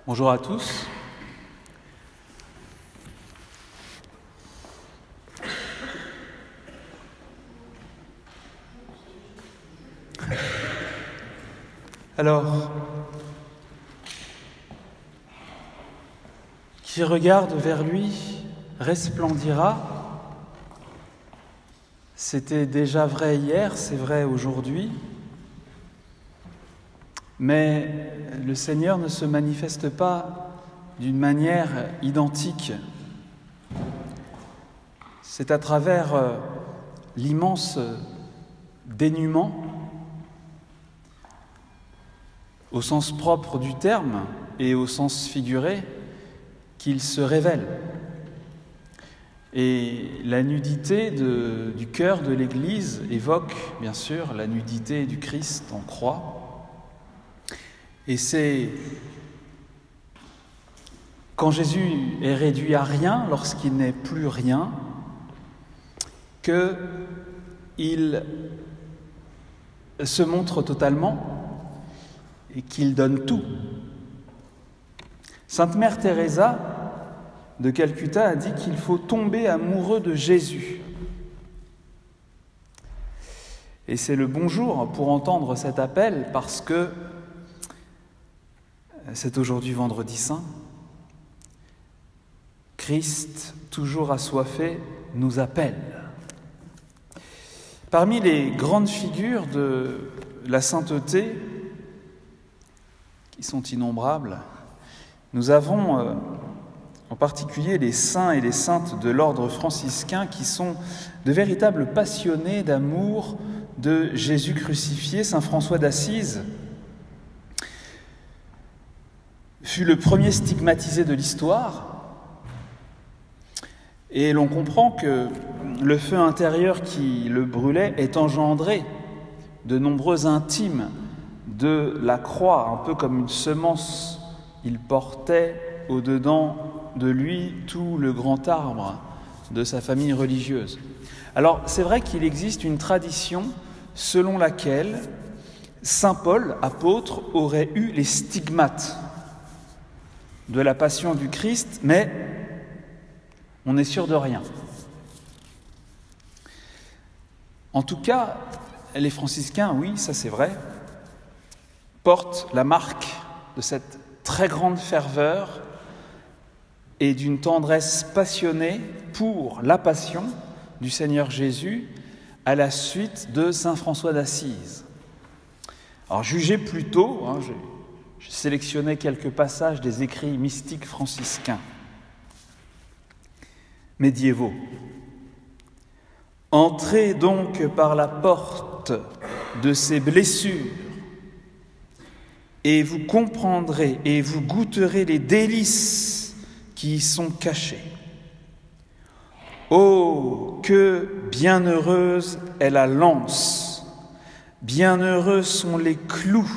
Bonjour à tous. Alors, qui regarde vers lui resplendira. C'était déjà vrai hier, c'est vrai aujourd'hui. Mais le Seigneur ne se manifeste pas d'une manière identique. C'est à travers l'immense dénuement, au sens propre du terme et au sens figuré, qu'il se révèle. Et la nudité du cœur de l'Église évoque, bien sûr, la nudité du Christ en croix. Et c'est quand Jésus est réduit à rien, lorsqu'il n'est plus rien, qu'il se montre totalement et qu'il donne tout. Sainte Mère Teresa de Calcutta a dit qu'il faut tomber amoureux de Jésus. Et c'est le bon jour pour entendre cet appel parce que c'est aujourd'hui vendredi saint. Christ, toujours assoiffé, nous appelle. Parmi les grandes figures de la sainteté, qui sont innombrables, nous avons en particulier les saints et les saintes de l'ordre franciscain qui sont de véritables passionnés d'amour de Jésus crucifié. Saint François d'Assise fut le premier stigmatisé de l'histoire, et l'on comprend que le feu intérieur qui le brûlait est engendré de nombreux intimes de la croix, un peu comme une semence. Il portait au-dedans de lui tout le grand arbre de sa famille religieuse. Alors, c'est vrai qu'il existe une tradition selon laquelle saint Paul, apôtre, aurait eu les stigmates de la passion du Christ, mais on n'est sûr de rien. En tout cas, les franciscains, oui, ça c'est vrai, portent la marque de cette très grande ferveur et d'une tendresse passionnée pour la passion du Seigneur Jésus à la suite de saint François d'Assise. Alors jugez plutôt, j'ai sélectionné quelques passages des écrits mystiques franciscains médiévaux. Entrez donc par la porte de ces blessures et vous comprendrez et vous goûterez les délices qui y sont cachées. Oh, que bienheureuse est la lance, bienheureux sont les clous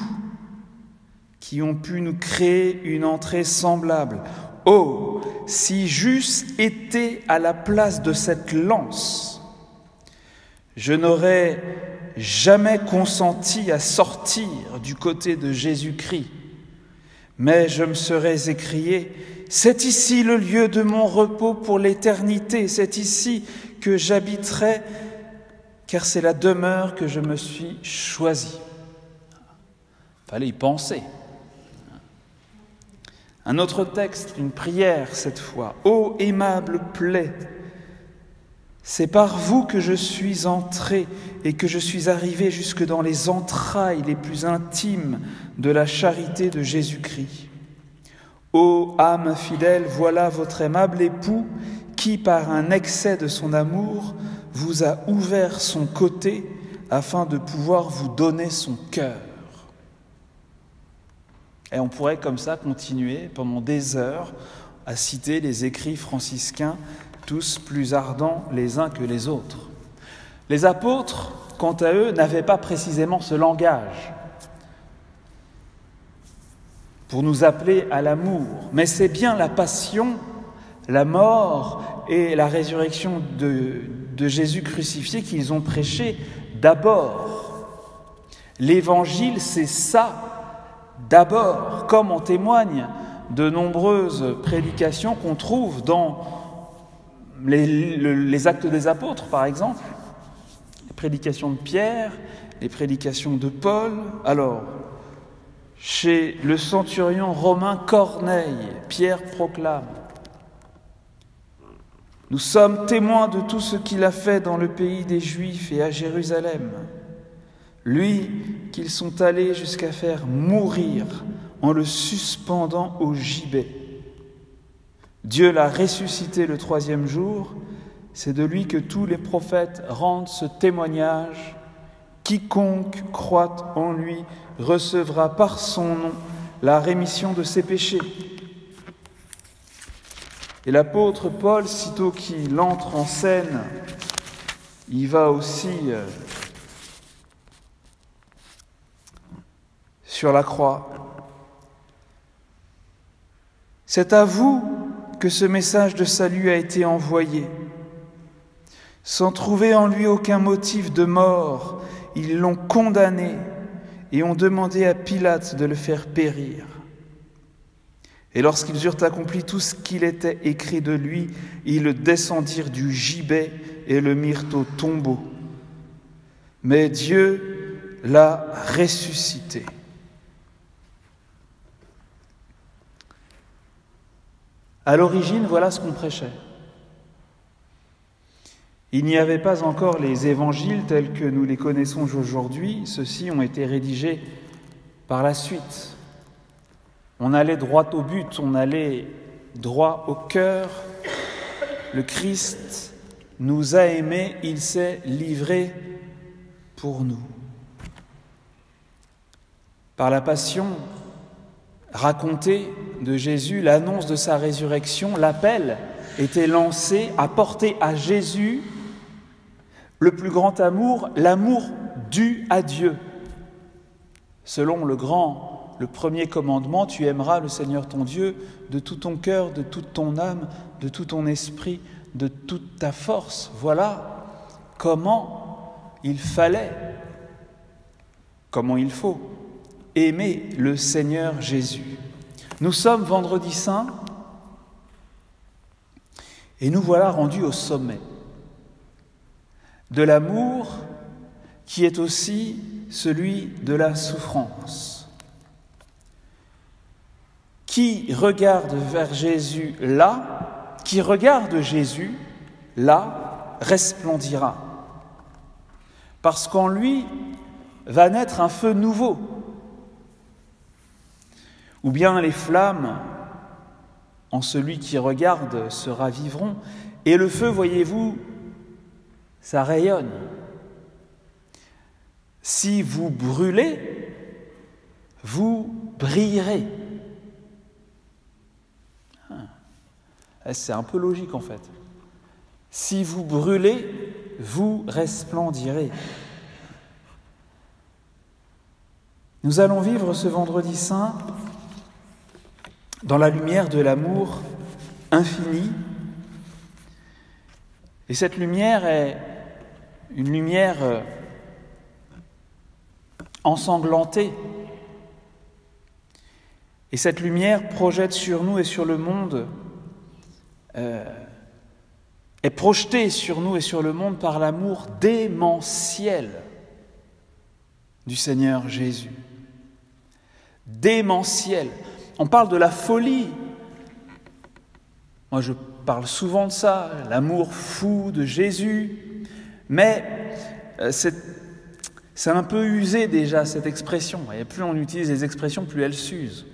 qui ont pu nous créer une entrée semblable. Oh, si j'eusse été à la place de cette lance, je n'aurais jamais consenti à sortir du côté de Jésus-Christ, mais je me serais écrié « C'est ici le lieu de mon repos pour l'éternité, c'est ici que j'habiterai, car c'est la demeure que je me suis choisie. » Fallait y penser. Un autre texte, une prière cette fois. « Ô aimable plaie, c'est par vous que je suis entré et que je suis arrivé jusque dans les entrailles les plus intimes de la charité de Jésus-Christ. Ô âme fidèle, voilà votre aimable époux qui, par un excès de son amour, vous a ouvert son côté afin de pouvoir vous donner son cœur. » Et on pourrait comme ça continuer pendant des heures à citer les écrits franciscains, tous plus ardents les uns que les autres. Les apôtres, quant à eux, n'avaient pas précisément ce langage pour nous appeler à l'amour, mais c'est bien la passion, la mort et la résurrection de Jésus crucifié qu'ils ont prêché d'abord. L'évangile, c'est ça, d'abord, comme en témoigne de nombreuses prédications qu'on trouve dans les Actes des Apôtres, par exemple, les prédications de Pierre, les prédications de Paul. Alors, chez le centurion romain Corneille, Pierre proclame: « Nous sommes témoins de tout ce qu'il a fait dans le pays des Juifs et à Jérusalem, lui qu'ils sont allés jusqu'à faire mourir en le suspendant au gibet. Dieu l'a ressuscité le 3e jour, c'est de lui que tous les prophètes rendent ce témoignage. Quiconque croit en lui recevra par son nom la rémission de ses péchés. » Et l'apôtre Paul, sitôt qu'il entre en scène, il va aussi sur la croix. « C'est à vous que ce message de salut a été envoyé. Sans trouver en lui aucun motif de mort, ils l'ont condamné et ont demandé à Pilate de le faire périr. Et lorsqu'ils eurent accompli tout ce qu'il était écrit de lui, ils le descendirent du gibet et le mirent au tombeau. Mais Dieu l'a ressuscité. » À l'origine, voilà ce qu'on prêchait. Il n'y avait pas encore les évangiles tels que nous les connaissons aujourd'hui. Ceux-ci ont été rédigés par la suite. On allait droit au but, on allait droit au cœur. Le Christ nous a aimés, il s'est livré pour nous. Par la passion racontée de Jésus, l'annonce de sa résurrection, l'appel était lancé à porter à Jésus le plus grand amour, l'amour dû à Dieu. Selon le premier commandement, tu aimeras le Seigneur ton Dieu de tout ton cœur, de toute ton âme, de tout ton esprit, de toute ta force. Voilà comment il faut aimer le Seigneur Jésus. Nous sommes vendredi saint et nous voilà rendus au sommet de l'amour qui est aussi celui de la souffrance. Qui regarde vers Jésus là, qui regarde Jésus là, resplendira. Parce qu'en lui va naître un feu nouveau. Ou bien les flammes, en celui qui regarde, se raviveront. Et le feu, voyez-vous, ça rayonne. Si vous brûlez, vous brillerez. C'est un peu logique en fait. Si vous brûlez, vous resplendirez. Nous allons vivre ce vendredi saint dans la lumière de l'amour infini. Et cette lumière est une lumière ensanglantée. Et cette lumière projette sur nous et sur le monde, est projetée sur nous et sur le monde par l'amour démentiel du Seigneur Jésus. Démentiel. On parle de la folie. Moi, je parle souvent de ça, l'amour fou de Jésus. Mais c'est un peu usé déjà, cette expression. Et plus on utilise les expressions, plus elles s'usent.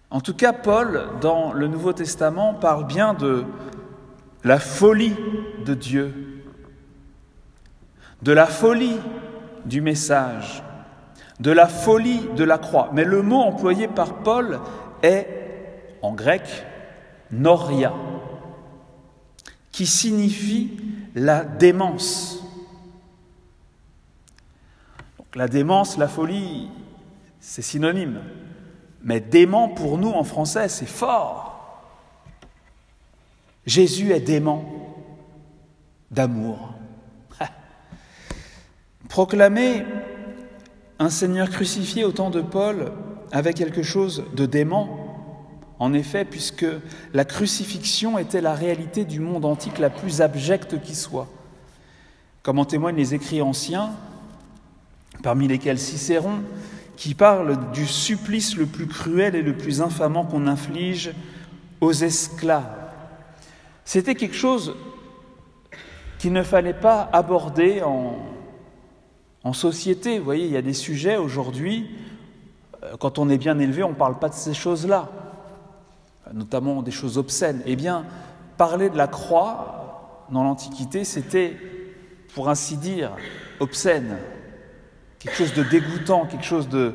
En tout cas, Paul, dans le Nouveau Testament, parle bien de la folie de Dieu, de la folie du message, de la folie de la croix. Mais le mot employé par Paul est, en grec, noria, qui signifie la démence. Donc, la démence, la folie, c'est synonyme. Mais dément, pour nous, en français, c'est fort. Jésus est dément d'amour. Proclamer un Seigneur crucifié au temps de Paul avait quelque chose de dément. En effet, puisque la crucifixion était la réalité du monde antique la plus abjecte qui soit. Comme en témoignent les écrits anciens, parmi lesquels Cicéron, qui parle du supplice le plus cruel et le plus infamant qu'on inflige aux esclaves. C'était quelque chose qu'il ne fallait pas aborder en société. Vous voyez, il y a des sujets aujourd'hui, quand on est bien élevé, on ne parle pas de ces choses-là, notamment des choses obscènes. Eh bien, parler de la croix dans l'Antiquité, c'était, pour ainsi dire, obscène, quelque chose de dégoûtant, quelque chose de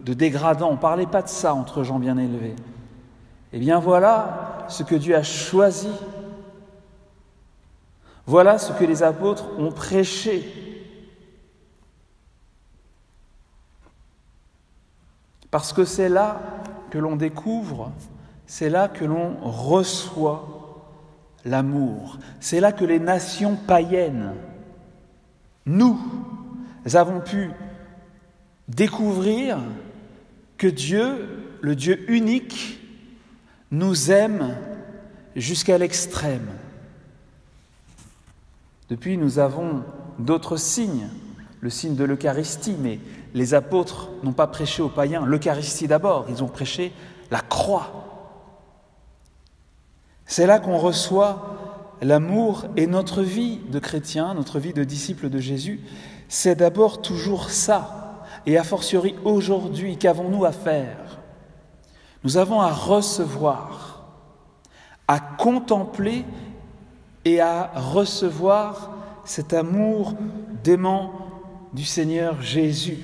dégradant. On ne parlait pas de ça entre gens bien élevés. Eh bien, voilà ce que Dieu a choisi. Voilà ce que les apôtres ont prêché. Parce que c'est là que l'on découvre, c'est là que l'on reçoit l'amour. C'est là que les nations païennes, nous avons pu découvrir que Dieu, le Dieu unique, nous aime jusqu'à l'extrême. Depuis, nous avons d'autres signes, le signe de l'Eucharistie, mais les apôtres n'ont pas prêché aux païens l'Eucharistie d'abord, ils ont prêché la croix. C'est là qu'on reçoit l'amour, et notre vie de chrétien, notre vie de disciple de Jésus, c'est d'abord toujours ça. Et a fortiori aujourd'hui, qu'avons-nous à faire? Nous avons à recevoir, à contempler et à recevoir cet amour dément du Seigneur Jésus.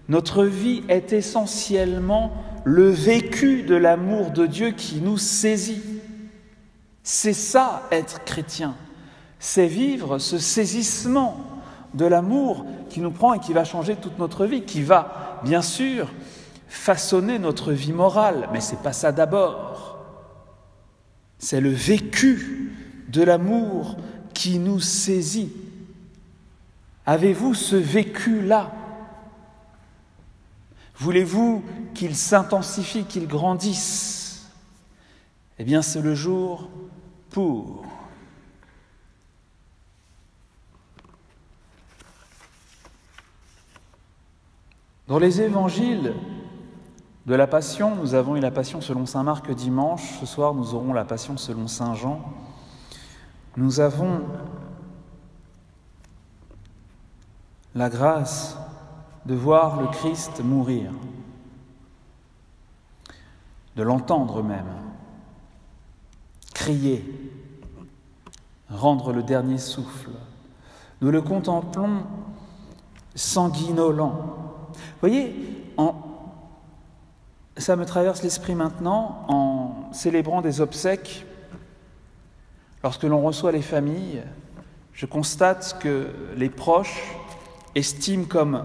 Notre vie est essentiellement le vécu de l'amour de Dieu qui nous saisit. C'est ça, être chrétien. C'est vivre ce saisissement de l'amour qui nous prend et qui va changer toute notre vie, qui va, bien sûr, façonner notre vie morale. Mais ce n'est pas ça d'abord. C'est le vécu de l'amour qui nous saisit. Avez-vous ce vécu-là? Voulez-vous qu'il s'intensifie, qu'il grandisse? Eh bien, c'est le jour pour. Dans les évangiles de la Passion, nous avons eu la Passion selon saint Marc dimanche. Ce soir, nous aurons la Passion selon saint Jean. Nous avons la grâce de voir le Christ mourir, de l'entendre même, crier, rendre le dernier souffle. Nous le contemplons sanguinolent. Vous voyez, ça me traverse l'esprit maintenant en célébrant des obsèques. Lorsque l'on reçoit les familles, je constate que les proches estiment comme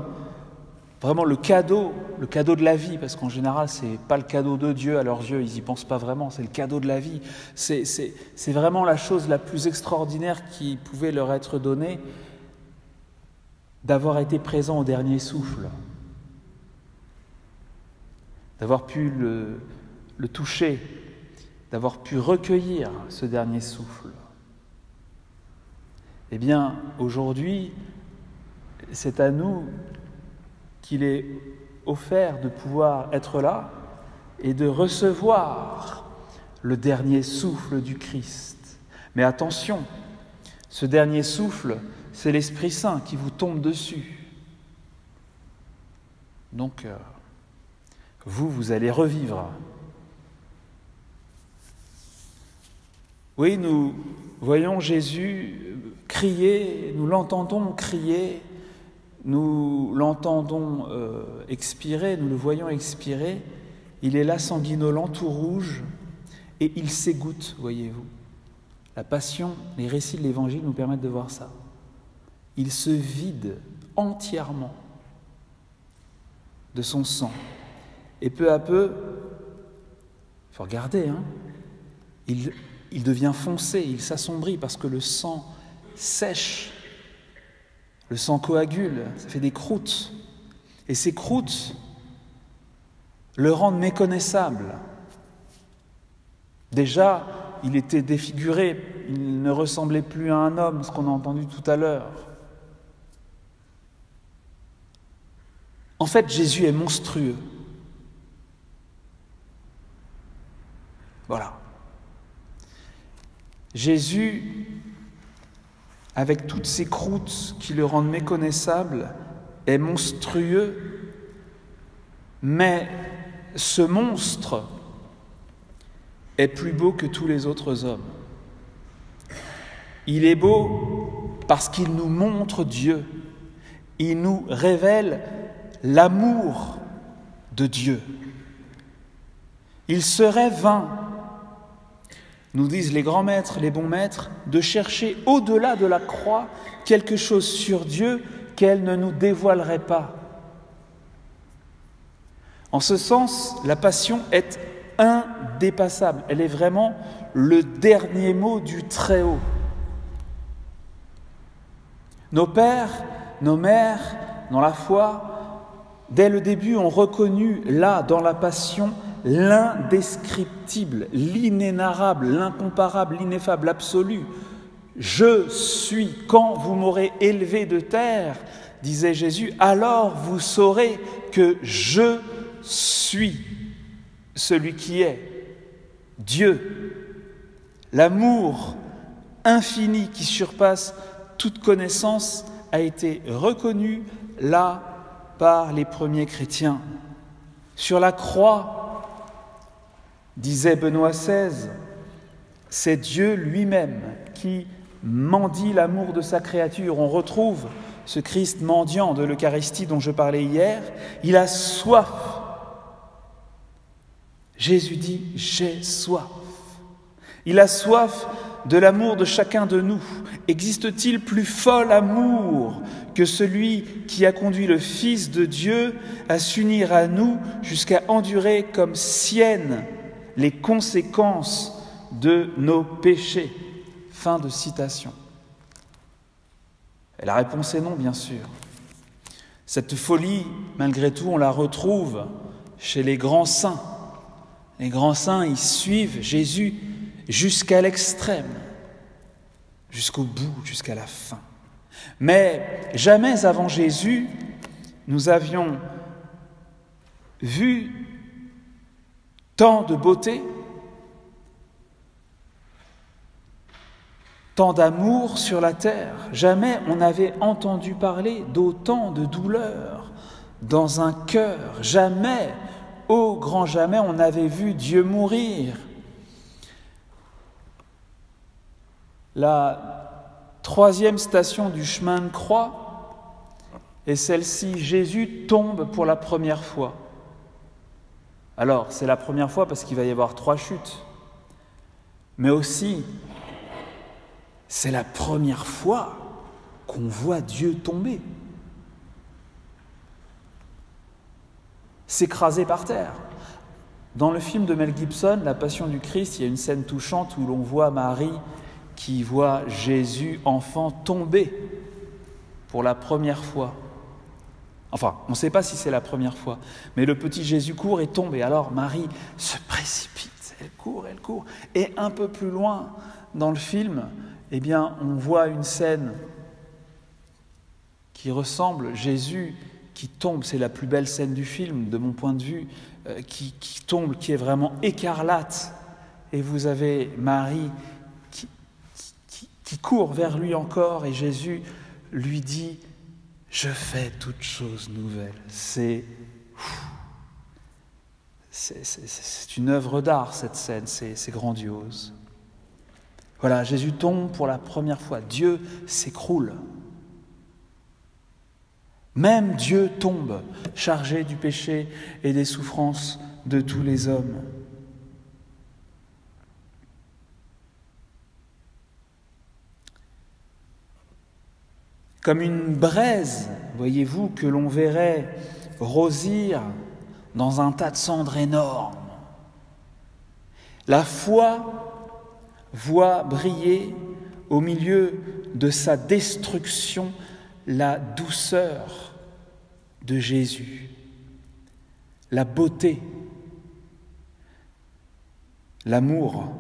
vraiment le cadeau de la vie, parce qu'en général, ce n'est pas le cadeau de Dieu à leurs yeux, ils n'y pensent pas vraiment, c'est le cadeau de la vie. C'est vraiment la chose la plus extraordinaire qui pouvait leur être donnée, d'avoir été présent au dernier souffle, d'avoir pu le toucher, d'avoir pu recueillir ce dernier souffle. Eh bien, aujourd'hui, c'est à nous qu'il est offert de pouvoir être là et de recevoir le dernier souffle du Christ. Mais attention, ce dernier souffle, c'est l'Esprit Saint qui vous tombe dessus. Donc, vous allez revivre. Oui, nous voyons Jésus crier, nous l'entendons crier, nous l'entendons expirer, nous le voyons expirer. Il est là sanguinolent, tout rouge, et il s'égoutte, voyez-vous. La Passion, les récits de l'Évangile nous permettent de voir ça. Il se vide entièrement de son sang. Et peu à peu, il faut regarder, il devient foncé, il s'assombrit parce que le sang sèche, le sang coagule, ça fait des croûtes. Et ces croûtes le rendent méconnaissable. Déjà, il était défiguré, il ne ressemblait plus à un homme, ce qu'on a entendu tout à l'heure. En fait, Jésus est monstrueux. Voilà. Jésus, avec toutes ces croûtes qui le rendent méconnaissable, est monstrueux, mais ce monstre est plus beau que tous les autres hommes. Il est beau parce qu'il nous montre Dieu, il nous révèle l'amour de Dieu. Il serait vain, nous disent les grands maîtres, les bons maîtres, de chercher au-delà de la croix quelque chose sur Dieu qu'elle ne nous dévoilerait pas. En ce sens, la passion est indépassable. Elle est vraiment le dernier mot du Très-Haut. Nos pères, nos mères, dans la foi, dès le début, ont reconnu là, dans la passion, l'indescriptible, l'inénarrable, l'incomparable, l'ineffable, l'absolu. Je suis, quand vous m'aurez élevé de terre, disait Jésus, alors vous saurez que je suis celui qui est Dieu. L'amour infini qui surpasse toute connaissance a été reconnu là par les premiers chrétiens. Sur la croix, disait Benoît XVI, c'est Dieu lui-même qui mendie l'amour de sa créature. On retrouve ce Christ mendiant de l'Eucharistie dont je parlais hier. Il a soif. Jésus dit « j'ai soif ». Il a soif de l'amour de chacun de nous. Existe-t-il plus fol amour que celui qui a conduit le Fils de Dieu à s'unir à nous jusqu'à endurer comme siennes les conséquences de nos péchés. Fin de citation. Et la réponse est non, bien sûr. Cette folie, malgré tout, on la retrouve chez les grands saints. Les grands saints, ils suivent Jésus jusqu'à l'extrême, jusqu'au bout, jusqu'à la fin. Mais jamais avant Jésus, nous avions vu tant de beauté, tant d'amour sur la terre. Jamais on n'avait entendu parler d'autant de douleur dans un cœur. Jamais, au grand jamais, on n'avait vu Dieu mourir. La troisième station du chemin de croix est celle-ci. Jésus tombe pour la première fois. Alors, c'est la première fois parce qu'il va y avoir 3 chutes. Mais aussi, c'est la première fois qu'on voit Dieu tomber. S'écraser par terre. Dans le film de Mel Gibson, La Passion du Christ, il y a une scène touchante où l'on voit Marie qui voit Jésus, enfant, tomber pour la première fois. Enfin, on ne sait pas si c'est la première fois, mais le petit Jésus court et tombe. Et alors Marie se précipite, elle court. Et un peu plus loin dans le film, eh bien, on voit une scène qui ressemble, Jésus qui tombe, c'est la plus belle scène du film, de mon point de vue, qui tombe, qui est vraiment écarlate. Et vous avez Marie qui court vers lui encore, et Jésus lui dit « Je fais toutes choses nouvelles ». C'est une œuvre d'art, cette scène, c'est grandiose. Voilà, Jésus tombe pour la première fois, Dieu s'écroule. Même Dieu tombe, chargé du péché et des souffrances de tous les hommes. Comme une braise, voyez-vous, que l'on verrait rosir dans un tas de cendres énormes. La foi voit briller au milieu de sa destruction la douceur de Jésus, la beauté, l'amour.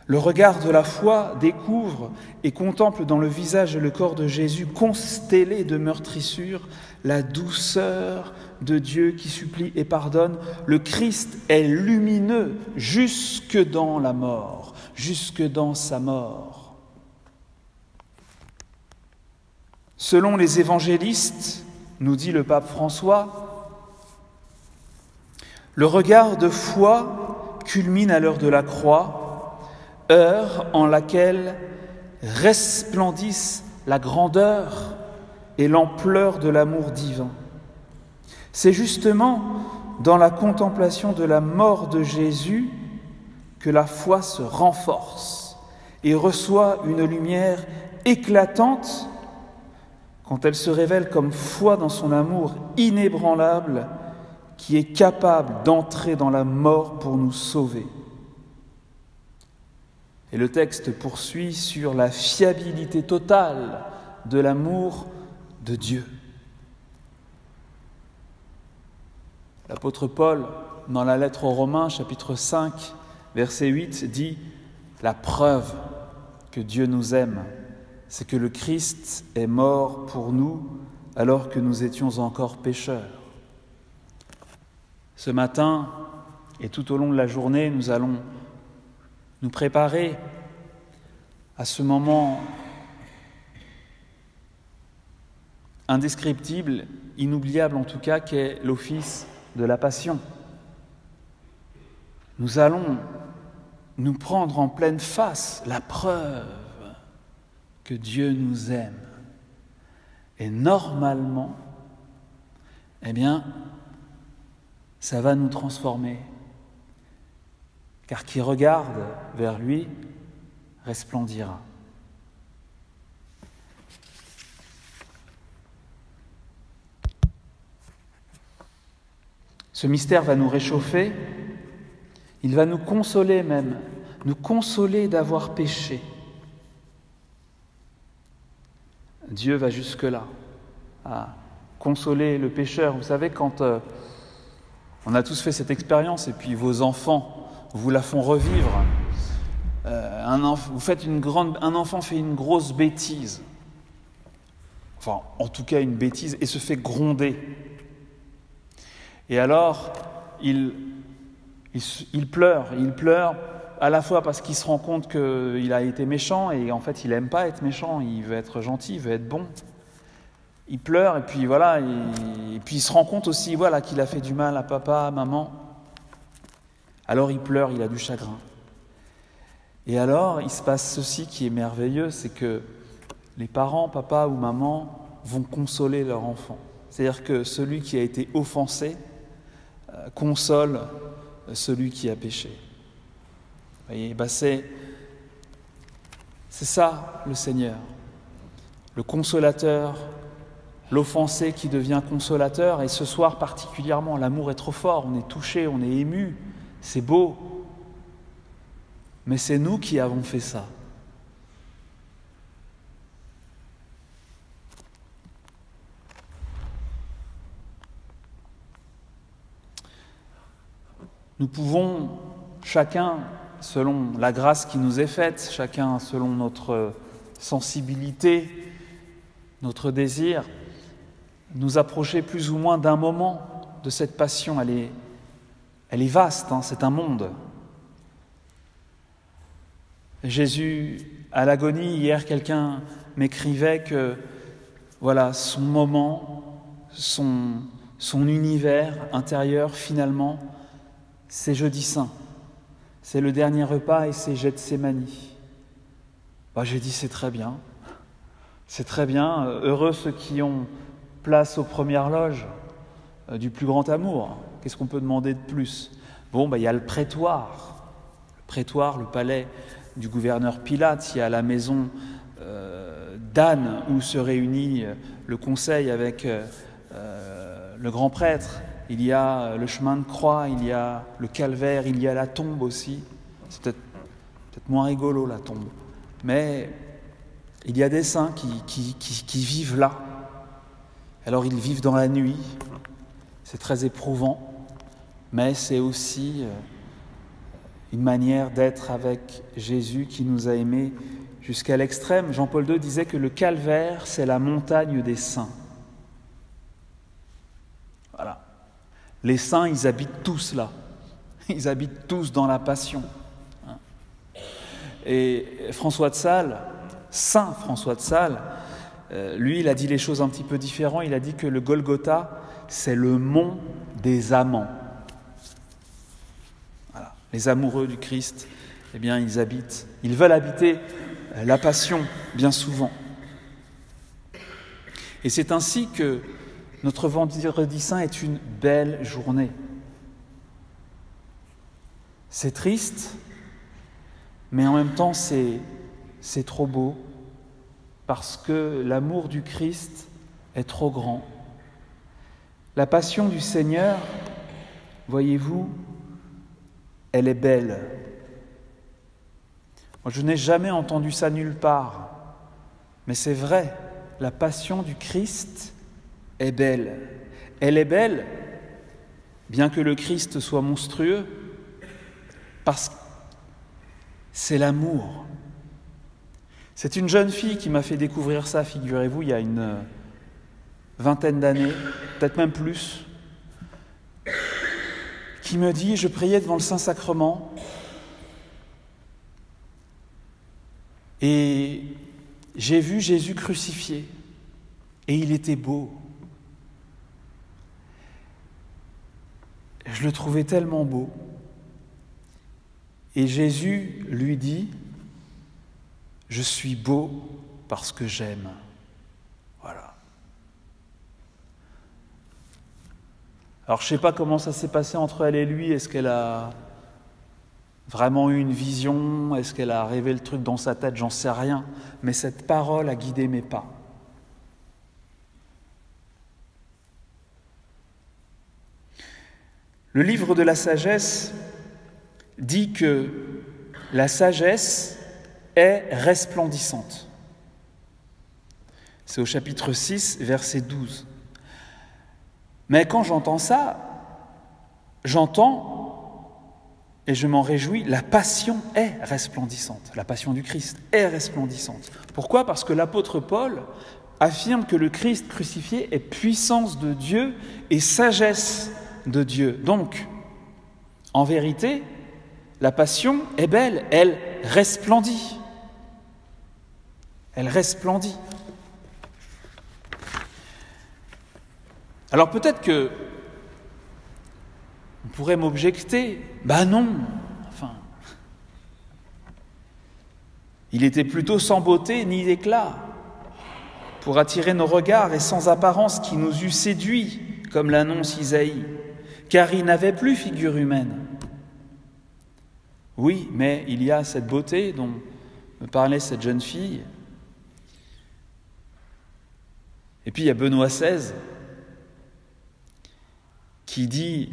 Le regard de la foi découvre et contemple dans le visage et le corps de Jésus constellé de meurtrissures la douceur de Dieu qui supplie et pardonne. Le Christ est lumineux jusque dans la mort, jusque dans sa mort. Selon les évangélistes, nous dit le pape François, le regard de foi culmine à l'heure de la croix, heure en laquelle resplendissent la grandeur et l'ampleur de l'amour divin. C'est justement dans la contemplation de la mort de Jésus que la foi se renforce et reçoit une lumière éclatante quand elle se révèle comme foi dans son amour inébranlable qui est capable d'entrer dans la mort pour nous sauver. Et le texte poursuit sur la fiabilité totale de l'amour de Dieu. L'apôtre Paul, dans la lettre aux Romains, chapitre 5, verset 8, dit « La preuve que Dieu nous aime, c'est que le Christ est mort pour nous alors que nous étions encore pécheurs. » Ce matin et tout au long de la journée, nous allons nous préparer à ce moment indescriptible, inoubliable en tout cas, qu'est l'office de la Passion. Nous allons nous prendre en pleine face la preuve que Dieu nous aime. Et normalement, ça va nous transformer. Car qui regarde vers lui resplendira. Ce mystère va nous réchauffer, il va nous consoler même, nous consoler d'avoir péché. Dieu va jusque-là, à consoler le pécheur. Vous savez, quand on a tous fait cette expérience, et puis vos enfants vous la font revivre. Un enfant fait une grosse bêtise, enfin en tout cas une bêtise, et se fait gronder. Et alors il pleure à la fois parce qu'il se rend compte qu'il a été méchant, et en fait il n'aime pas être méchant, il veut être gentil, il veut être bon. Il pleure et puis voilà, et puis il se rend compte aussi qu'il a fait du mal à papa, à maman. Alors il pleure, il a du chagrin. Et alors, il se passe ceci qui est merveilleux, c'est que les parents, papa ou maman, vont consoler leur enfant. C'est-à-dire que celui qui a été offensé console celui qui a péché. Vous voyez, c'est ça le Seigneur, le consolateur, l'offensé qui devient consolateur. Et ce soir particulièrement, l'amour est trop fort, on est touché, on est ému. C'est beau, mais c'est nous qui avons fait ça. Nous pouvons, chacun selon la grâce qui nous est faite, chacun selon notre sensibilité, notre désir, nous approcher plus ou moins d'un moment de cette passion. Elle est vaste, c'est un monde. Jésus, à l'agonie, hier, quelqu'un m'écrivait que son moment, son univers intérieur, finalement, c'est Jeudi Saint. C'est le dernier repas et c'est Gethsémani. J'ai dit, c'est très bien. Heureux ceux qui ont place aux premières loges du plus grand amour. Qu'est-ce qu'on peut demander de plus ? Il y a le prétoire. Le palais du gouverneur Pilate. Il y a la maison d'Anne où se réunit le conseil avec le grand prêtre. Il y a le chemin de croix, il y a le calvaire, il y a la tombe aussi. C'est peut-être moins rigolo la tombe. Mais il y a des saints qui vivent là. Alors ils vivent dans la nuit. C'est très éprouvant. Mais c'est aussi une manière d'être avec Jésus qui nous a aimés jusqu'à l'extrême. Jean-Paul II disait que le calvaire, c'est la montagne des saints. Voilà. Les saints, ils habitent tous là. Ils habitent tous dans la passion. Et François de Sales, Saint François de Sales, lui, il a dit les choses un petit peu différentes. Il a dit que le Golgotha, c'est le mont des amants. Voilà. Les amoureux du Christ, eh bien, ils veulent habiter la passion, bien souvent. Et c'est ainsi que notre Vendredi Saint est une belle journée. C'est triste, mais en même temps, c'est trop beau, parce que l'amour du Christ est trop grand. La passion du Seigneur, voyez-vous, elle est belle. Moi, je n'ai jamais entendu ça nulle part, mais c'est vrai, la passion du Christ est belle. Elle est belle, bien que le Christ soit monstrueux, parce que c'est l'amour. C'est une jeune fille qui m'a fait découvrir ça, figurez-vous, il y a une vingtaine d'années, peut-être même plus, qui me dit, je priais devant le Saint-Sacrement et j'ai vu Jésus crucifié et il était beau. Je le trouvais tellement beau. Et Jésus lui dit, je suis beau parce que j'aime. Voilà. Alors je ne sais pas comment ça s'est passé entre elle et lui. Est-ce qu'elle a vraiment eu une vision? Est-ce qu'elle a rêvé le truc dans sa tête? J'en sais rien. Mais cette parole a guidé mes pas. Le livre de la sagesse dit que la sagesse est resplendissante. C'est au chapitre 6, verset 12. Mais quand j'entends ça, j'entends, et je m'en réjouis, la passion est resplendissante. La passion du Christ est resplendissante. Pourquoi ? Parce que l'apôtre Paul affirme que le Christ crucifié est puissance de Dieu et sagesse de Dieu. Donc, en vérité, la passion est belle, elle resplendit. Elle resplendit. Alors peut-être que on pourrait m'objecter, non, il était plutôt sans beauté ni éclat pour attirer nos regards et sans apparence qui nous eût séduits, comme l'annonce Isaïe, car il n'avait plus figure humaine. Oui, mais il y a cette beauté dont me parlait cette jeune fille. Et puis il y a Benoît XVI qui dit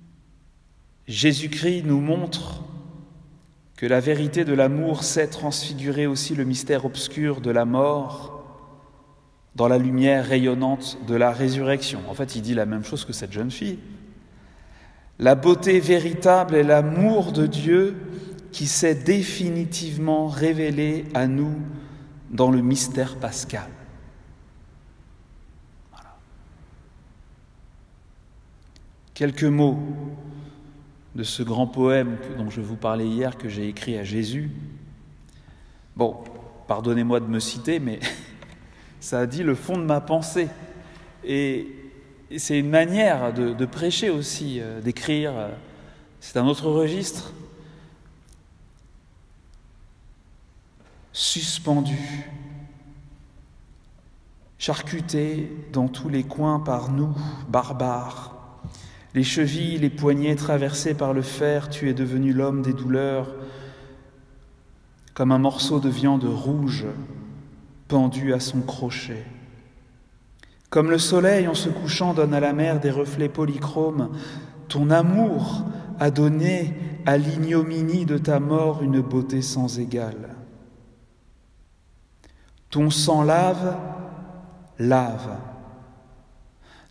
« Jésus-Christ nous montre que la vérité de l'amour sait transfigurer aussi le mystère obscur de la mort dans la lumière rayonnante de la résurrection. » En fait, il dit la même chose que cette jeune fille. La beauté véritable est l'amour de Dieu qui s'est définitivement révélé à nous dans le mystère pascal. Voilà. Quelques mots de ce grand poème dont je vous parlais hier, que j'ai écrit à Jésus. Bon, pardonnez-moi de me citer, mais ça a dit le fond de ma pensée. Et c'est une manière de prêcher aussi, d'écrire. C'est un autre registre. Suspendu, charcuté dans tous les coins par nous, barbares. Les chevilles, les poignets traversés par le fer, tu es devenu l'homme des douleurs, comme un morceau de viande rouge pendu à son crochet. Comme le soleil en se couchant donne à la mer des reflets polychromes, ton amour a donné à l'ignominie de ta mort une beauté sans égale. Ton sang lave.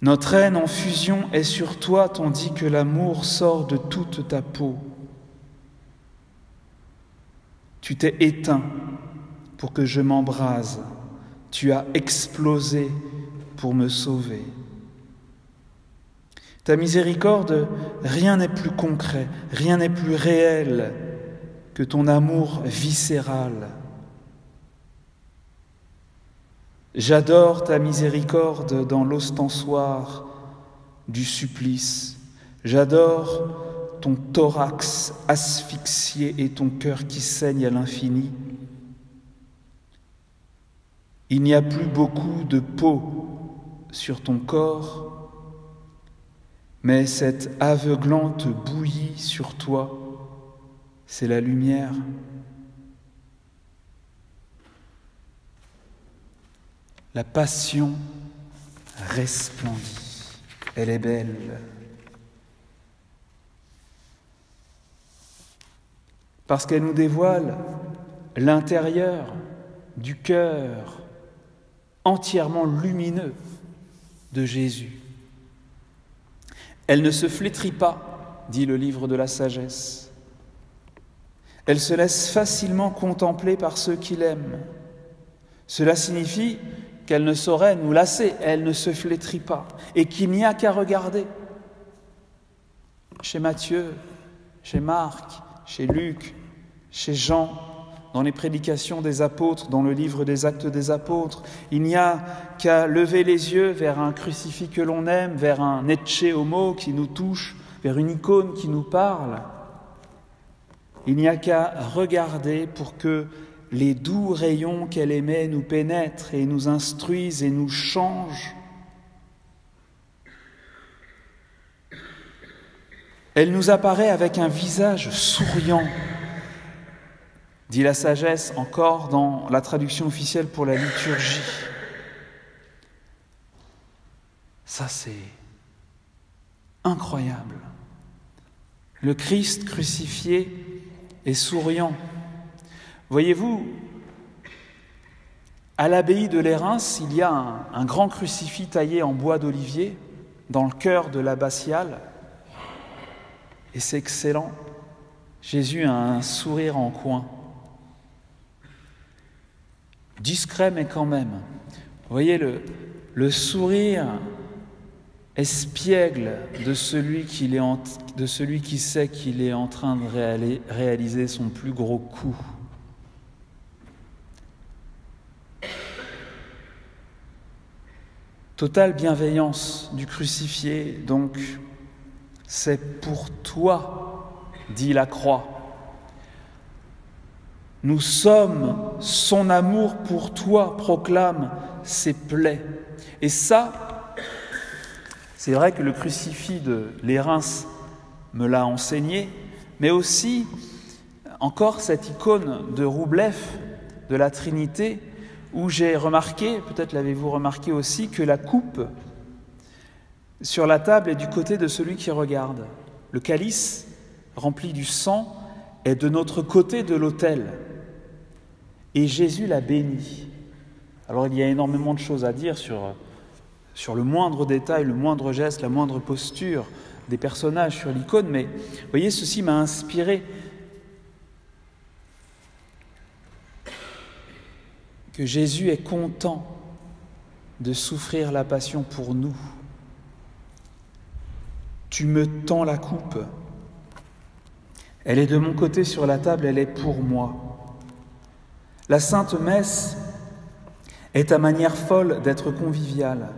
Notre haine en fusion est sur toi, tandis que l'amour sort de toute ta peau. Tu t'es éteint pour que je m'embrase. Tu as explosé pour me sauver. Ta miséricorde, rien n'est plus concret, rien n'est plus réel que ton amour viscéral. J'adore ta miséricorde dans l'ostensoir du supplice. J'adore ton thorax asphyxié et ton cœur qui saigne à l'infini. Il n'y a plus beaucoup de peau sur ton corps, mais cette aveuglante bouillie sur toi, c'est la lumière. La passion resplendit, elle est belle. Parce qu'elle nous dévoile l'intérieur du cœur entièrement lumineux de Jésus. Elle ne se flétrit pas, dit le livre de la sagesse. Elle se laisse facilement contempler par ceux qui l'aiment. Cela signifie qu'elle ne saurait nous lasser, elle ne se flétrit pas, et qu'il n'y a qu'à regarder. Chez Matthieu, chez Marc, chez Luc, chez Jean, dans les prédications des apôtres, dans le livre des Actes des apôtres, il n'y a qu'à lever les yeux vers un crucifix que l'on aime, vers un Ecce Homo qui nous touche, vers une icône qui nous parle. Il n'y a qu'à regarder pour que les doux rayons qu'elle émet nous pénètrent et nous instruisent et nous changent. Elle nous apparaît avec un visage souriant, dit la sagesse encore dans la traduction officielle pour la liturgie. Ça, c'est incroyable. Le Christ crucifié est souriant. Voyez-vous, à l'abbaye de Lérins, il y a un grand crucifix taillé en bois d'olivier dans le cœur de l'abbatiale. Et c'est excellent. Jésus a un sourire en coin. Discret, mais quand même. Vous voyez, le sourire espiègle de celui qui sait qu'il est en train de réaliser son plus gros coup. Totale bienveillance du crucifié, donc, c'est pour toi, dit la croix. Nous sommes son amour pour toi, proclament ses plaies. Et ça, c'est vrai que le crucifix de Lérins me l'a enseigné, mais aussi encore cette icône de Roublev, de la Trinité, où j'ai remarqué, peut-être l'avez-vous remarqué aussi, que la coupe sur la table est du côté de celui qui regarde. Le calice, rempli du sang, est de notre côté de l'autel. Et Jésus l'a béni. Alors il y a énormément de choses à dire sur le moindre détail, le moindre geste, la moindre posture des personnages sur l'icône, mais vous voyez, ceci m'a inspiré que Jésus est content de souffrir la passion pour nous. Tu me tends la coupe. Elle est de mon côté sur la table, elle est pour moi. La Sainte Messe est ta manière folle d'être conviviale.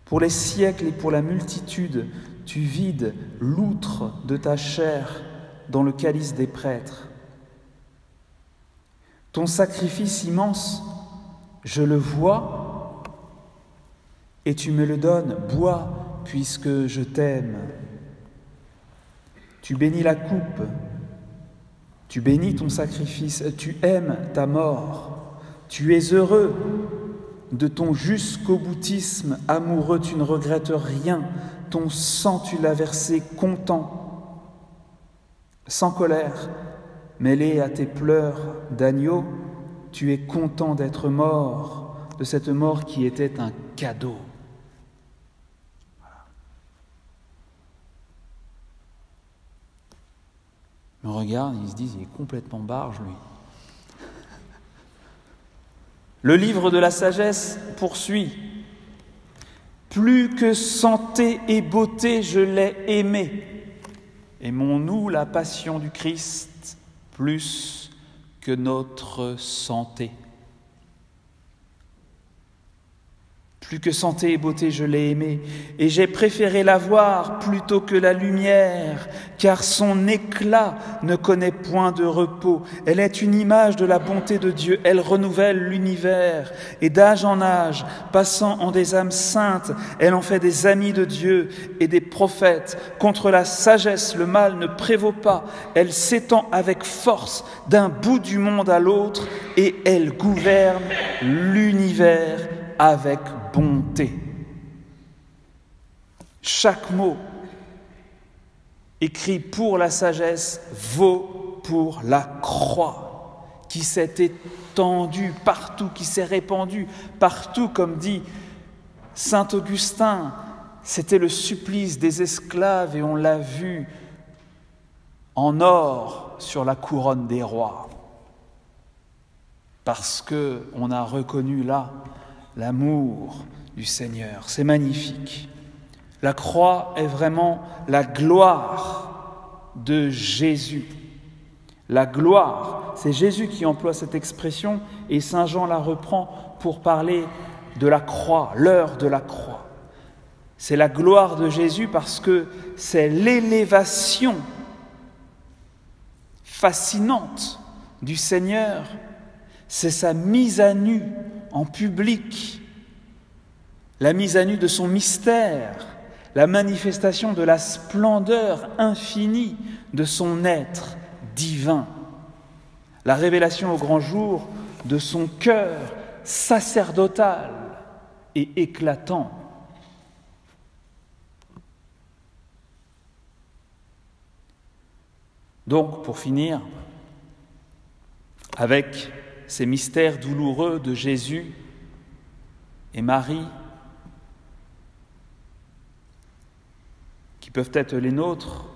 Pour les siècles et pour la multitude, tu vides l'outre de ta chair dans le calice des prêtres. Ton sacrifice immense, je le vois et tu me le donnes, bois puisque je t'aime. Tu bénis la coupe, tu bénis ton sacrifice, tu aimes ta mort, tu es heureux de ton jusqu'au boutisme amoureux, tu ne regrettes rien, ton sang tu l'as versé content, sans colère, mêlé à tes pleurs d'agneau, tu es content d'être mort, de cette mort qui était un cadeau. Voilà. Mais me regardent et ils se disent, il est complètement barge, lui. Le livre de la sagesse poursuit. Plus que santé et beauté, je l'ai aimé. Aimons-nous la passion du Christ plus que notre santé. Plus que santé et beauté, je l'ai aimée, et j'ai préféré la voir plutôt que la lumière, car son éclat ne connaît point de repos. Elle est une image de la bonté de Dieu, elle renouvelle l'univers, et d'âge en âge, passant en des âmes saintes, elle en fait des amis de Dieu et des prophètes. Contre la sagesse, le mal ne prévaut pas, elle s'étend avec force d'un bout du monde à l'autre, et elle gouverne l'univers avec bonté. Chaque mot écrit pour la sagesse vaut pour la croix, qui s'est étendue partout, qui s'est répandue partout, comme dit saint Augustin. C'était le supplice des esclaves et on l'a vu en or sur la couronne des rois, parce qu'on a reconnu là l'amour du Seigneur. C'est magnifique. La croix est vraiment la gloire de Jésus. La gloire, c'est Jésus qui emploie cette expression et saint Jean la reprend pour parler de la croix, l'heure de la croix. C'est la gloire de Jésus parce que c'est l'élévation fascinante du Seigneur. C'est sa mise à nu en public, la mise à nu de son mystère, la manifestation de la splendeur infinie de son être divin, la révélation au grand jour de son cœur sacerdotal et éclatant. Donc, pour finir, avec ces mystères douloureux de Jésus et Marie, qui peuvent être les nôtres,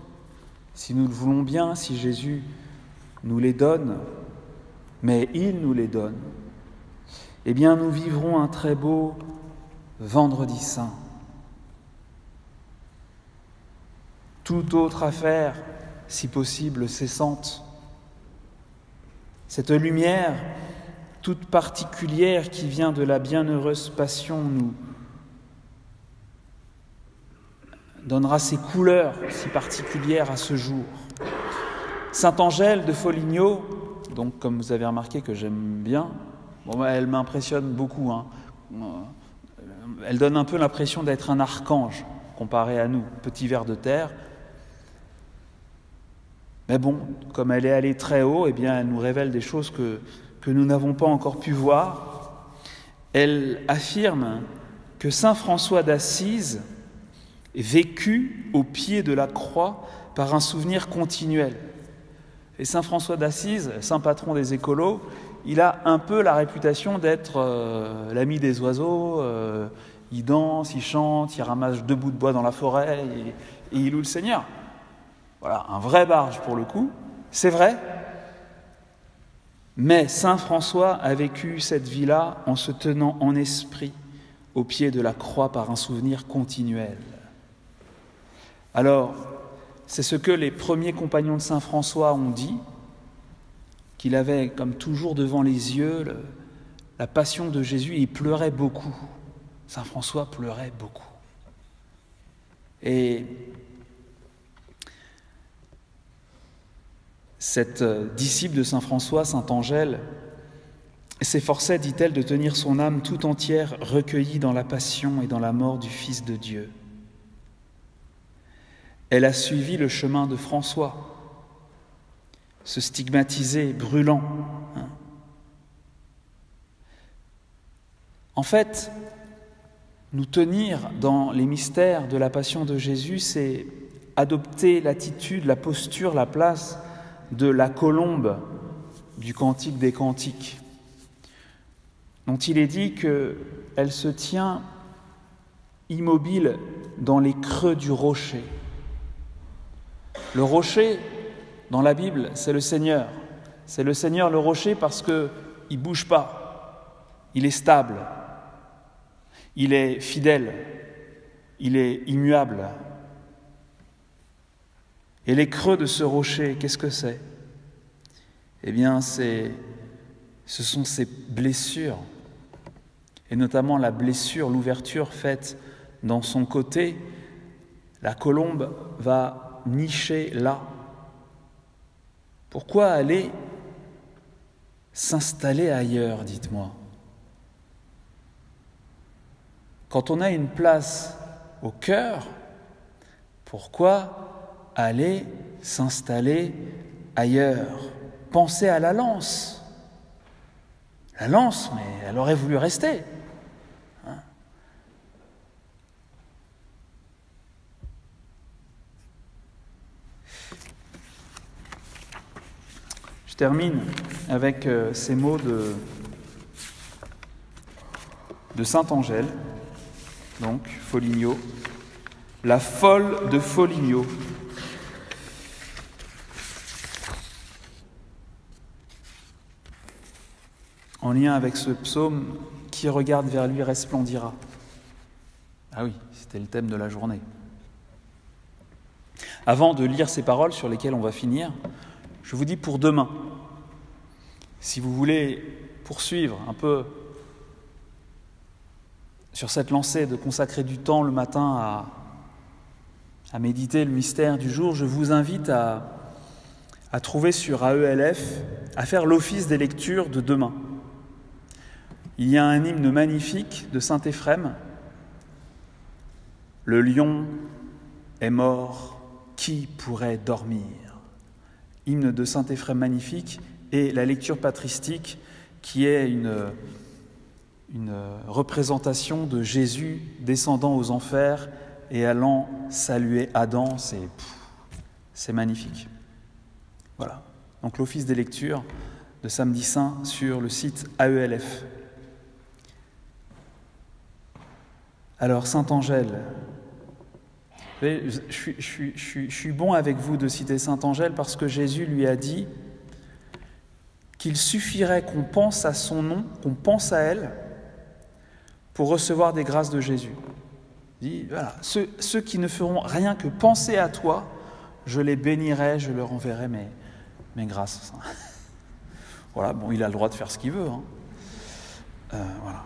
si nous le voulons bien, si Jésus nous les donne, mais il nous les donne, eh bien nous vivrons un très beau Vendredi Saint. Toute autre affaire, si possible, cessante. Cette lumière toute particulière qui vient de la bienheureuse passion nous donnera ses couleurs si particulières à ce jour. Sainte Angèle de Foligno, donc comme vous avez remarqué que j'aime bien, elle m'impressionne beaucoup. Elle donne un peu l'impression d'être un archange comparé à nous, petit ver de terre. Mais bon, comme elle est allée très haut, eh bien, elle nous révèle des choses que nous n'avons pas encore pu voir. Elle affirme que saint François d'Assise vécut au pied de la croix par un souvenir continuel. Et saint François d'Assise, saint patron des écolos, il a un peu la réputation d'être l'ami des oiseaux. Il danse, il chante, il ramasse 2 bouts de bois dans la forêt et il loue le Seigneur. Voilà, un vrai barge pour le coup, c'est vrai. Mais saint François a vécu cette vie-là en se tenant en esprit au pied de la croix par un souvenir continuel. Alors, c'est ce que les premiers compagnons de saint François ont dit, qu'il avait comme toujours devant les yeux la passion de Jésus et il pleurait beaucoup. Saint François pleurait beaucoup. Et cette disciple de saint François, sainte Angèle, s'efforçait, dit-elle, de tenir son âme tout entière recueillie dans la passion et dans la mort du Fils de Dieu. Elle a suivi le chemin de François, se stigmatiser, brûlant. En fait, nous tenir dans les mystères de la passion de Jésus, c'est adopter l'attitude, la posture, la place de la colombe du Cantique des Cantiques, dont il est dit qu'elle se tient immobile dans les creux du rocher. Le rocher, dans la Bible, c'est le Seigneur. C'est le Seigneur le rocher parce qu'il ne bouge pas, il est stable, il est fidèle, il est immuable. Et les creux de ce rocher, qu'est-ce que c'est ? Eh bien, ce sont ces blessures, et notamment la blessure, l'ouverture faite dans son côté. La colombe va nicher là. Pourquoi aller s'installer ailleurs, dites-moi ? Quand on a une place au cœur, pourquoi aller s'installer ailleurs ? Pensez à la lance. La lance, mais elle aurait voulu rester. Je termine avec ces mots de saint Angèle, donc Foligno, la folle de Foligno. En lien avec ce psaume, qui regarde vers lui resplendira. Ah oui, c'était le thème de la journée. Avant de lire ces paroles sur lesquelles on va finir, je vous dis pour demain, si vous voulez poursuivre un peu sur cette lancée de consacrer du temps le matin à méditer le mystère du jour, je vous invite à trouver sur AELF, à faire l'office des lectures de demain. Il y a un hymne magnifique de saint Éphrem. Le lion est mort, qui pourrait dormir ? Hymne de saint Éphrem magnifique, et la lecture patristique qui est une représentation de Jésus descendant aux enfers et allant saluer Adam. C'est magnifique. Voilà. Donc l'office des lectures de Samedi Saint sur le site AELF. Alors, saint Angèle, je suis bon avec vous de citer saint Angèle parce que Jésus lui a dit qu'il suffirait qu'on pense à son nom, qu'on pense à elle, pour recevoir des grâces de Jésus. Il dit, voilà, ceux qui ne feront rien que penser à toi, je les bénirai, je leur enverrai mes grâces. Voilà, bon, il a le droit de faire ce qu'il veut. Voilà.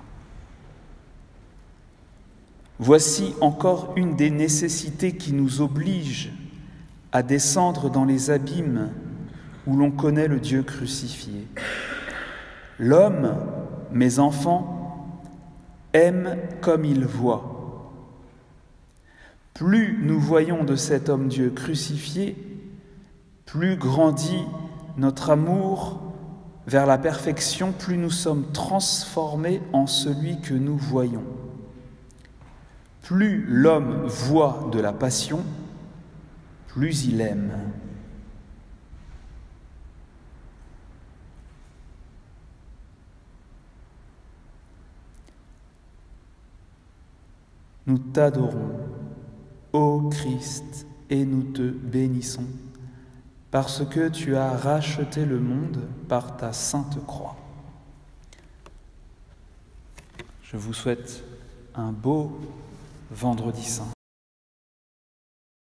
Voici encore une des nécessités qui nous oblige à descendre dans les abîmes où l'on connaît le Dieu crucifié. L'homme, mes enfants, aime comme il voit. Plus nous voyons de cet homme-Dieu crucifié, plus grandit notre amour vers la perfection, plus nous sommes transformés en celui que nous voyons. Plus l'homme voit de la passion, plus il aime. Nous t'adorons, ô Christ, et nous te bénissons, parce que tu as racheté le monde par ta sainte croix. Je vous souhaite un beau Vendredi Saint.